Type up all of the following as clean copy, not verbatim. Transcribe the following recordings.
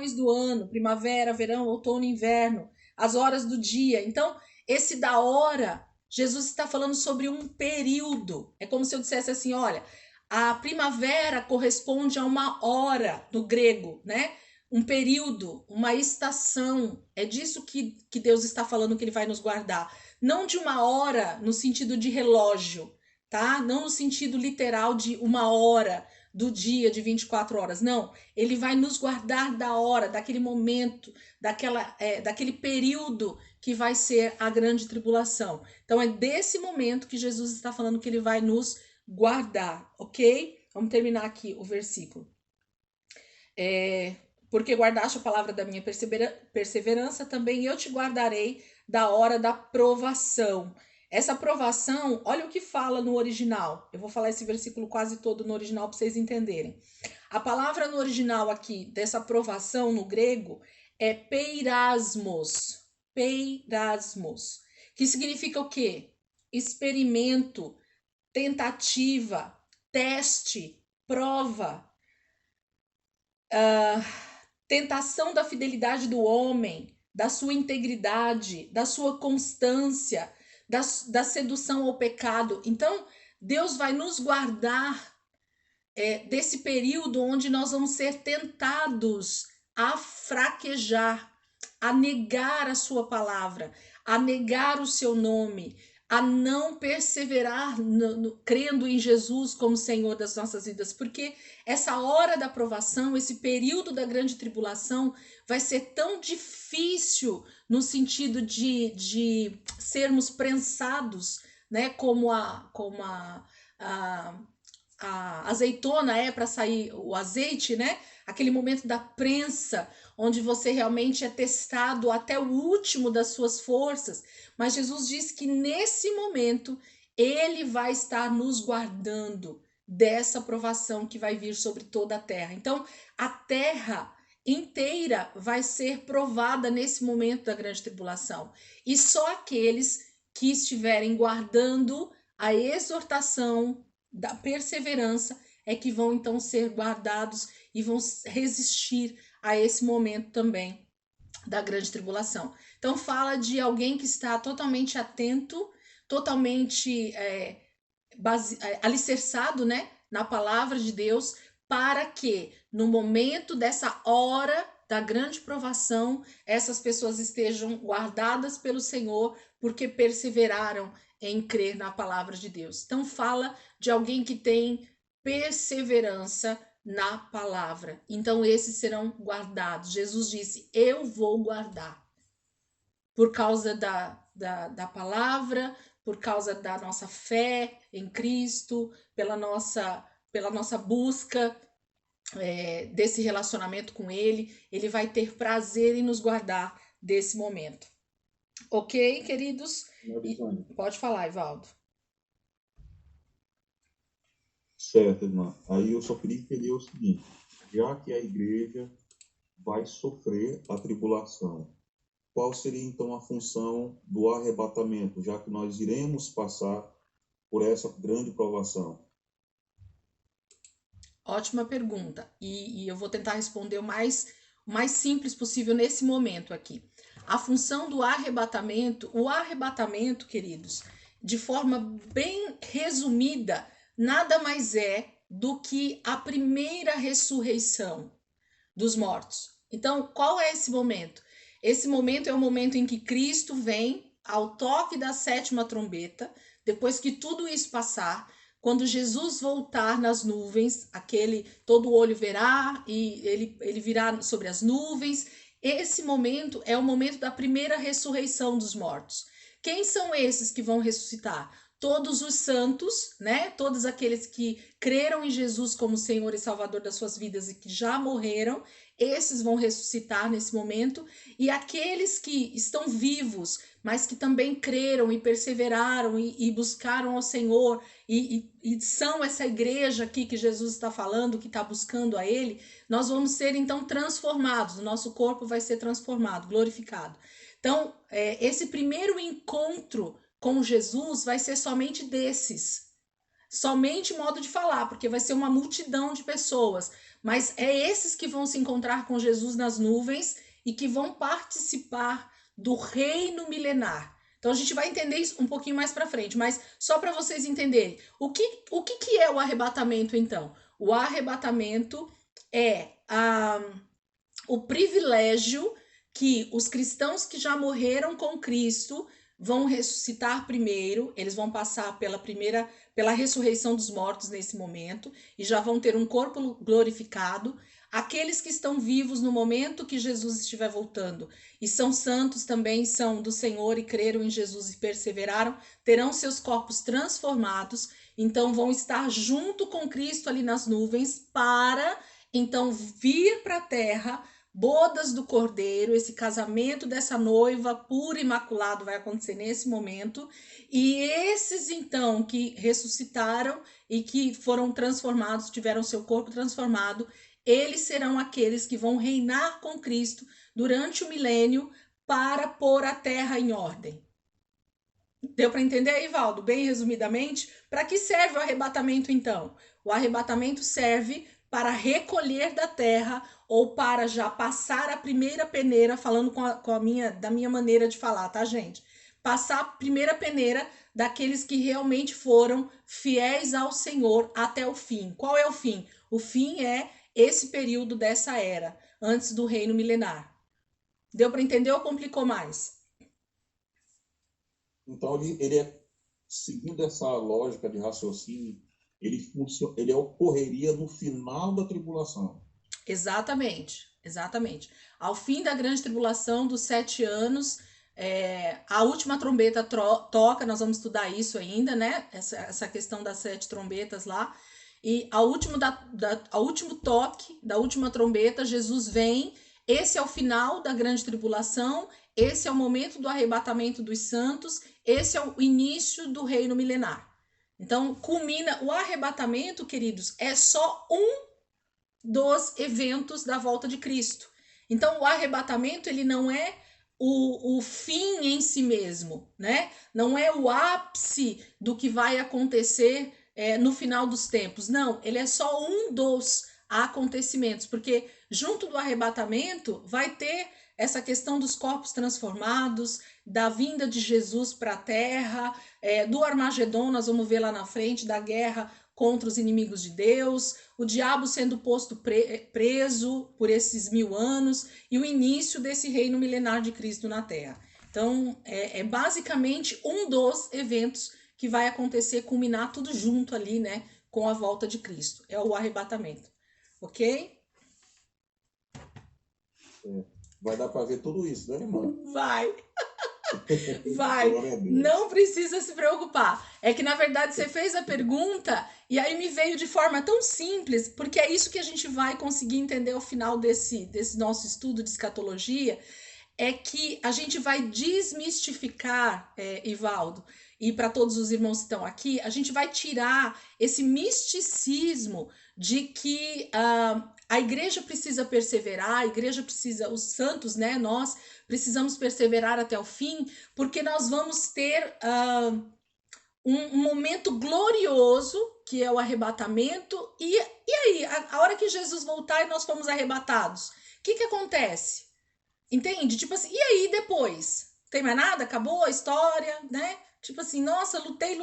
estações do ano, primavera, verão, outono, inverno, as horas do dia. Então, esse da hora, Jesus está falando sobre um período. É como se eu dissesse assim, olha, a primavera corresponde a uma hora no grego, né? Um período, uma estação. É disso que Deus está falando que ele vai nos guardar. Não de uma hora no sentido de relógio, tá? Não no sentido literal de uma hora do dia de 24 horas. Não, ele vai nos guardar da hora, daquele momento, daquele período que vai ser a grande tribulação. Então é desse momento que Jesus está falando que ele vai nos guardar, ok? Vamos terminar aqui o versículo. Porque guardaste a palavra da minha perseverança, também eu te guardarei da hora da provação. Essa provação, olha o que fala no original. Eu vou falar esse versículo quase todo no original para vocês entenderem. A palavra no original aqui, dessa provação no grego, é peirasmos. Peirasmos. Que significa o quê? Experimento, tentativa, teste, prova. Tentação da fidelidade do homem, da sua integridade, da sua constância, da sedução ao pecado. Então, Deus vai nos guardar desse período onde nós vamos ser tentados a fraquejar, a negar a sua palavra, a negar o seu nome, a não perseverar crendo em Jesus como Senhor das nossas vidas, porque essa hora da provação, esse período da grande tribulação vai ser tão difícil no sentido de sermos prensados, né, como a azeitona é para sair o azeite, né? Aquele momento da prensa, onde você realmente é testado até o último das suas forças. Mas Jesus diz que nesse momento ele vai estar nos guardando dessa provação que vai vir sobre toda a terra. Então, a terra inteira vai ser provada nesse momento da grande tribulação. E só aqueles que estiverem guardando a exortação da perseverança é que vão então ser guardados e vão resistir a esse momento também da grande tribulação. Então fala de alguém que está totalmente atento, totalmente alicerçado, né, na palavra de Deus, para que no momento dessa hora da grande provação, essas pessoas estejam guardadas pelo Senhor, porque perseveraram em crer na palavra de Deus. Então fala de alguém que tem perseverança na palavra. Então esses serão guardados. Jesus disse, eu vou guardar. Por causa da palavra, por causa da nossa fé em Cristo, pela nossa busca desse relacionamento com Ele, Ele vai ter prazer em nos guardar desse momento. Ok, queridos? Pode falar, Ivaldo. Certo, irmã. Aí eu só queria entender o seguinte, já que a igreja vai sofrer a tribulação, qual seria então a função do arrebatamento, já que nós iremos passar por essa grande provação? Ótima pergunta. E eu vou tentar responder o mais simples possível nesse momento aqui. A função do arrebatamento, o arrebatamento, queridos, de forma bem resumida, nada mais é do que a primeira ressurreição dos mortos. Então, qual é esse momento? Esse momento é o momento em que Cristo vem ao toque da sétima trombeta, depois que tudo isso passar, quando Jesus voltar nas nuvens, todo olho verá e ele virá sobre as nuvens. Esse momento é o momento da primeira ressurreição dos mortos. Quem são esses que vão ressuscitar? Todos os santos, né? Todos aqueles que creram em Jesus como Senhor e Salvador das suas vidas e que já morreram, esses vão ressuscitar nesse momento, e aqueles que estão vivos, mas que também creram e perseveraram e buscaram ao Senhor e são essa igreja aqui que Jesus está falando, que está buscando a Ele, nós vamos ser então transformados, o nosso corpo vai ser transformado, glorificado. Então, esse primeiro encontro com Jesus vai ser somente desses. somente modo de falar, porque vai ser uma multidão de pessoas, mas é esses que vão se encontrar com Jesus nas nuvens e que vão participar do reino milenar. Então a gente vai entender isso um pouquinho mais para frente, mas só para vocês entenderem. O que é o arrebatamento então? O arrebatamento é o privilégio que os cristãos que já morreram com Cristo vão ressuscitar primeiro, eles vão passar pela ressurreição dos mortos nesse momento e já vão ter um corpo glorificado. Aqueles que estão vivos no momento que Jesus estiver voltando e são santos também, são do Senhor e creram em Jesus e perseveraram, terão seus corpos transformados, então vão estar junto com Cristo ali nas nuvens para então vir para a terra, bodas do Cordeiro, esse casamento dessa noiva pura e imaculado vai acontecer nesse momento, e esses então que ressuscitaram e que foram transformados, tiveram seu corpo transformado, eles serão aqueles que vão reinar com Cristo durante o milênio para pôr a terra em ordem. Deu para entender, Ivaldo? Bem resumidamente, para que serve o arrebatamento então? O arrebatamento serve para recolher da terra ou para já passar a primeira peneira, falando da minha maneira de falar, tá, gente? Passar a primeira peneira daqueles que realmente foram fiéis ao Senhor até o fim. Qual é o fim? O fim é esse período dessa era, antes do reino milenar. Deu para entender ou complicou mais? Então, ele é, seguindo essa lógica de raciocínio, ele ocorreria no final da tribulação. Exatamente, exatamente. Ao fim da grande tribulação dos 7 anos, a última trombeta toca, nós vamos estudar isso ainda, né? Essa questão das 7 trombetas lá. E ao último toque da última trombeta, Jesus vem. Esse é o final da grande tribulação, esse é o momento do arrebatamento dos santos, esse é o início do reino milenar. Então, culmina o arrebatamento, queridos, é só um dos eventos da volta de Cristo. Então, o arrebatamento, ele não é o fim em si mesmo, né? Não é o ápice do que vai acontecer no final dos tempos. Não, ele é só um dos acontecimentos, porque junto do arrebatamento vai ter essa questão dos corpos transformados, da vinda de Jesus para a terra, do Armagedon, nós vamos ver lá na frente, da guerra contra os inimigos de Deus, o diabo sendo posto preso por esses 1000 anos e o início desse reino milenar de Cristo na Terra. Então, é basicamente um dos eventos que vai acontecer, culminar tudo junto ali, né, com a volta de Cristo. É o arrebatamento. Ok? Vai dar para ver tudo isso, né, irmã? Vai. Vai, não precisa se preocupar. É que na verdade você fez a pergunta e aí me veio de forma tão simples, porque é isso que a gente vai conseguir entender ao final desse nosso estudo de escatologia, é que a gente vai desmistificar, Ivaldo, e para todos os irmãos que estão aqui, a gente vai tirar esse misticismo de que a igreja precisa perseverar, a igreja precisa, os santos, né, nós precisamos perseverar até o fim, porque nós vamos ter um momento glorioso, que é o arrebatamento, e aí, a hora que Jesus voltar e nós fomos arrebatados, o que acontece? Entende? Tipo assim, e aí depois? Tem mais nada? Acabou a história, né? Tipo assim, nossa, lutei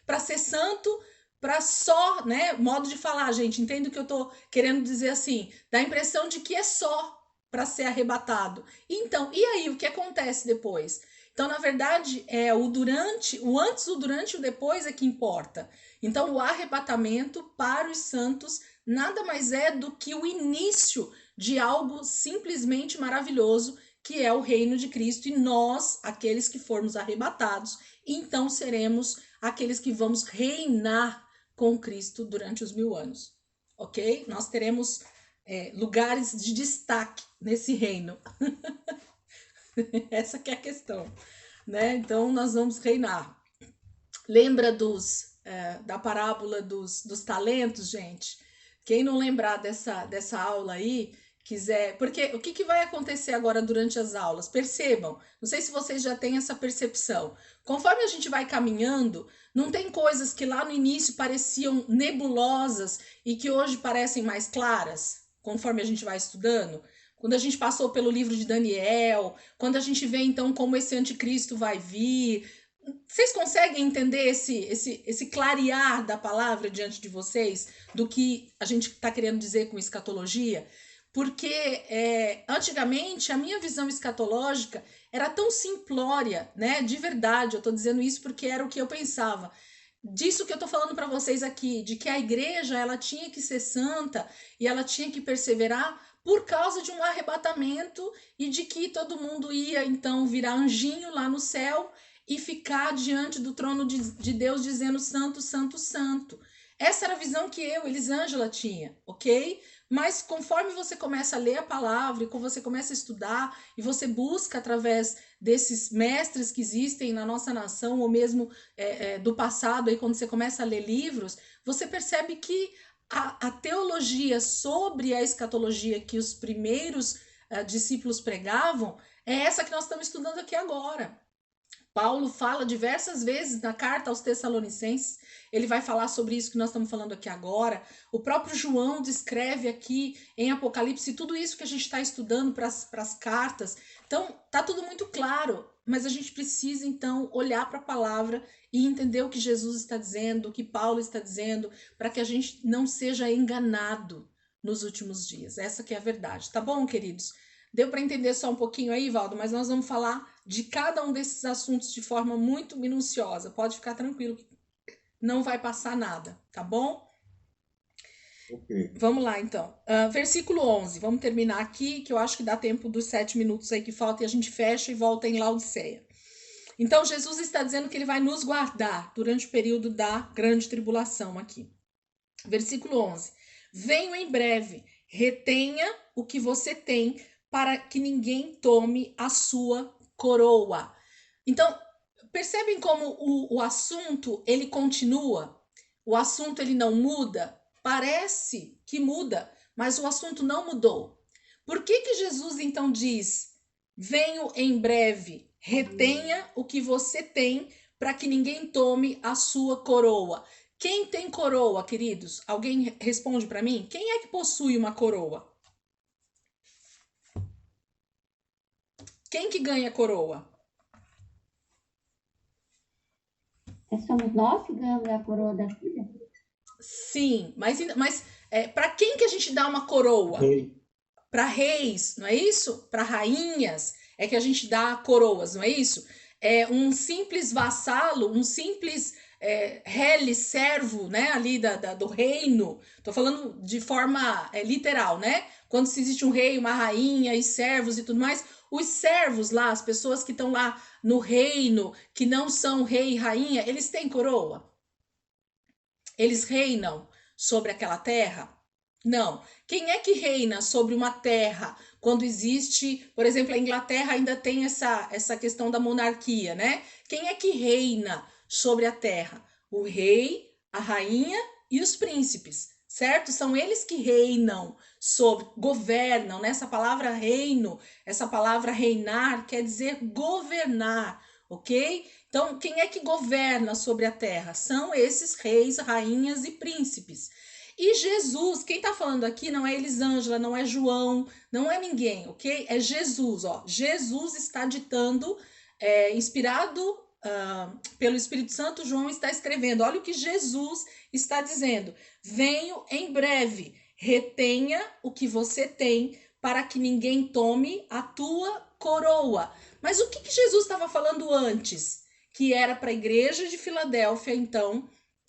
para ser santo, para só, né? Modo de falar, gente, entende o que eu tô querendo dizer assim? Dá a impressão de que é só para ser arrebatado. Então, e aí, o que acontece depois? Então, na verdade, é o durante, o antes, o durante e o depois é que importa. Então, o arrebatamento para os santos nada mais é do que o início de algo simplesmente maravilhoso, que é o reino de Cristo, e nós, aqueles que formos arrebatados, então seremos aqueles que vamos reinar com Cristo durante os 1000 anos, ok? Nós teremos lugares de destaque nesse reino. Essa que é a questão, né? Então nós vamos reinar. Lembra da parábola dos talentos, gente? Quem não lembrar dessa aula aí, quiser... Porque o que vai acontecer agora durante as aulas? Percebam, não sei se vocês já têm essa percepção. Conforme a gente vai caminhando, não tem coisas que lá no início pareciam nebulosas e que hoje parecem mais claras, conforme a gente vai estudando? Quando a gente passou pelo livro de Daniel, quando a gente vê então como esse anticristo vai vir... Vocês conseguem entender esse clarear da palavra diante de vocês, do que a gente está querendo dizer com escatologia? Porque antigamente a minha visão escatológica era tão simplória, né? De verdade, eu estou dizendo isso porque era o que eu pensava. Disso que eu estou falando para vocês aqui, de que a igreja ela tinha que ser santa e ela tinha que perseverar por causa de um arrebatamento e de que todo mundo ia então virar anjinho lá no céu e ficar diante do trono de Deus dizendo santo, santo, santo. Essa era a visão que eu, Elisângela, tinha, ok? Mas conforme você começa a ler a palavra, e quando você começa a estudar, e você busca através desses mestres que existem na nossa nação, ou mesmo do passado, aí quando você começa a ler livros, você percebe que a teologia sobre a escatologia que os primeiros discípulos pregavam é essa que nós estamos estudando aqui agora. Paulo fala diversas vezes na carta aos Tessalonicenses, ele vai falar sobre isso que nós estamos falando aqui agora. O próprio João descreve aqui em Apocalipse tudo isso que a gente está estudando para as cartas. Então, tá tudo muito claro, mas a gente precisa então olhar para a palavra e entender o que Jesus está dizendo, o que Paulo está dizendo, para que a gente não seja enganado nos últimos dias. Essa que é a verdade, tá bom, queridos? Deu para entender só um pouquinho aí, Valdo, mas nós vamos falar de cada um desses assuntos de forma muito minuciosa. Pode ficar tranquilo que não vai passar nada, tá bom? Ok. Vamos lá, então. Versículo 11. Vamos terminar aqui, que eu acho que dá tempo dos 7 minutos aí que falta e a gente fecha e volta em Laodiceia. Então, Jesus está dizendo que ele vai nos guardar durante o período da grande tribulação aqui. Versículo 11. Venho em breve, retenha o que você tem, para que ninguém tome a sua coroa. Então, percebem como o assunto, ele continua? O assunto, ele não muda? Parece que muda, mas o assunto não mudou. Por que Jesus, então, diz, venho em breve, retenha o que você tem, para que ninguém tome a sua coroa? Quem tem coroa, queridos? Alguém responde para mim? Quem é que possui uma coroa? Quem que ganha coroa? Somos nós que ganhamos a coroa da vida? Sim, mas para quem que a gente dá uma coroa? Para reis, não é isso? Para rainhas é que a gente dá coroas, não é isso? É um simples vassalo, um simples rele, servo, né, ali do reino. Tô falando de forma literal, né? Quando se existe um rei, uma rainha e servos e tudo mais, os servos lá, as pessoas que estão lá no reino, que não são rei e rainha, eles têm coroa? Eles reinam sobre aquela terra? Não. Quem é que reina sobre uma terra quando existe, por exemplo, a Inglaterra ainda tem essa questão da monarquia, né? Quem é que reina sobre a terra? O rei, a rainha e os príncipes, certo? São eles que reinam sobre, governam, né? Essa palavra reino, essa palavra reinar quer dizer governar, ok? Então, quem é que governa sobre a terra? São esses reis, rainhas e príncipes. E Jesus, quem tá falando aqui não é Elisângela, não é João, não é ninguém, ok? É Jesus, ó. Jesus está ditando, inspirado pelo Espírito Santo, João está escrevendo. Olha o que Jesus está dizendo. Venho em breve, retenha o que você tem, para que ninguém tome a tua coroa. Mas o que Jesus estava falando antes? Que era para a igreja de Filadélfia, então,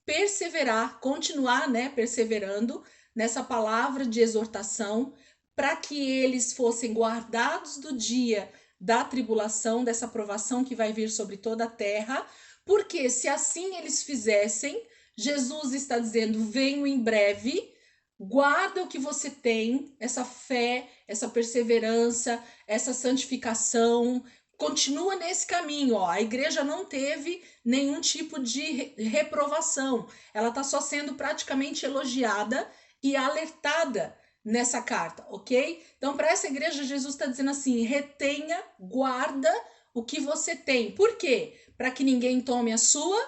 perseverar, continuar, né, perseverando nessa palavra de exortação, para que eles fossem guardados do dia da tribulação, dessa provação que vai vir sobre toda a terra, porque se assim eles fizessem, Jesus está dizendo, venho em breve, guarda o que você tem, essa fé, essa perseverança, essa santificação, continua nesse caminho, ó. A igreja não teve nenhum tipo de reprovação. Ela está só sendo praticamente elogiada e alertada nessa carta, ok? Então, para essa igreja, Jesus está dizendo assim: retenha, guarda o que você tem. Por quê? Para que ninguém tome a sua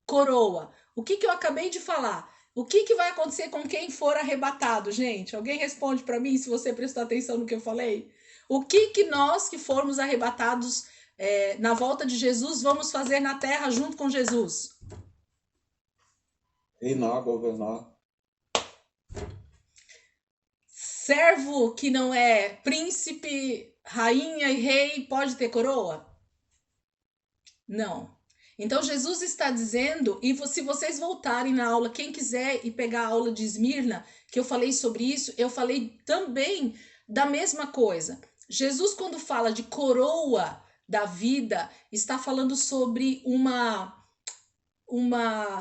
coroa. O que eu acabei de falar? O que vai acontecer com quem for arrebatado, gente? Alguém responde para mim, se você prestou atenção no que eu falei? O que nós que formos arrebatados na volta de Jesus vamos fazer na terra junto com Jesus? Reinar, governar. Servo que não é príncipe, rainha e rei pode ter coroa? Não. Então Jesus está dizendo, e se vocês voltarem na aula, quem quiser ir pegar a aula de Esmirna, que eu falei sobre isso, eu falei também da mesma coisa. Jesus, quando fala de coroa da vida, está falando sobre uma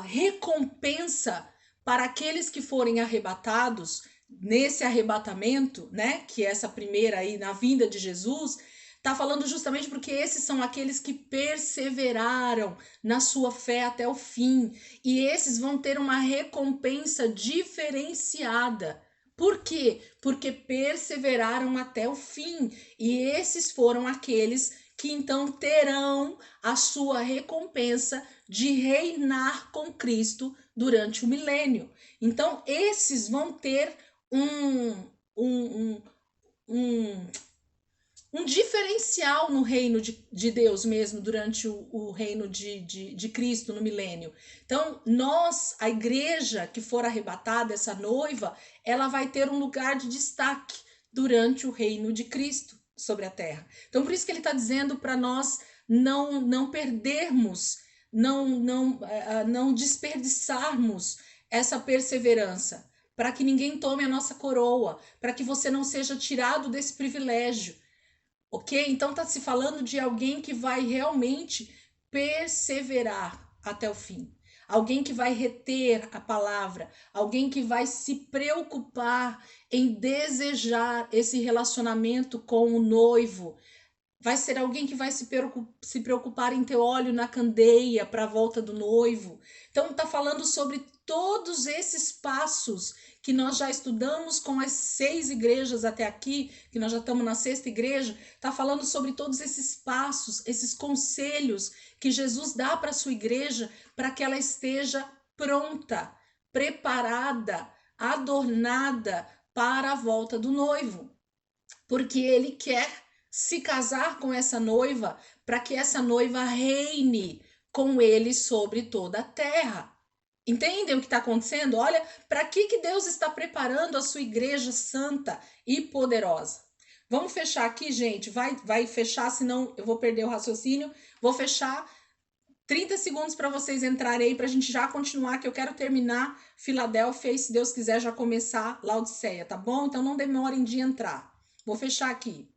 recompensa para aqueles que forem arrebatados nesse arrebatamento, né? Que é essa primeira aí na vinda de Jesus. Está falando justamente porque esses são aqueles que perseveraram na sua fé até o fim. E esses vão ter uma recompensa diferenciada. Por quê? Porque perseveraram até o fim. E esses foram aqueles que então terão a sua recompensa de reinar com Cristo durante o milênio. Então, esses vão ter um diferencial no reino de Deus mesmo, durante o reino de Cristo no milênio. Então, nós, a igreja que for arrebatada, essa noiva, ela vai ter um lugar de destaque durante o reino de Cristo sobre a terra. Então, por isso que ele está dizendo para nós não perdermos, não desperdiçarmos essa perseverança, para que ninguém tome a nossa coroa, para que você não seja tirado desse privilégio. Ok? Então está se falando de alguém que vai realmente perseverar até o fim. Alguém que vai reter a palavra, alguém que vai se preocupar em desejar esse relacionamento com o noivo. Vai ser alguém que vai se preocupar em ter óleo na candeia para a volta do noivo. Então está falando sobre todos esses passos que nós já estudamos com as 6 igrejas até aqui, que nós já estamos na 6ª igreja. Está falando sobre todos esses passos, esses conselhos que Jesus dá para a sua igreja, para que ela esteja pronta, preparada, adornada para a volta do noivo. Porque ele quer se casar com essa noiva, para que essa noiva reine com ele sobre toda a terra. Entendem o que está acontecendo? Olha, para que Deus está preparando a sua igreja santa e poderosa. Vamos fechar aqui, gente. Vai fechar, senão eu vou perder o raciocínio. Vou fechar 30 segundos para vocês entrarem aí, para a gente já continuar, que eu quero terminar Filadélfia e, se Deus quiser, já começar Laodiceia, tá bom? Então não demorem de entrar. Vou fechar aqui.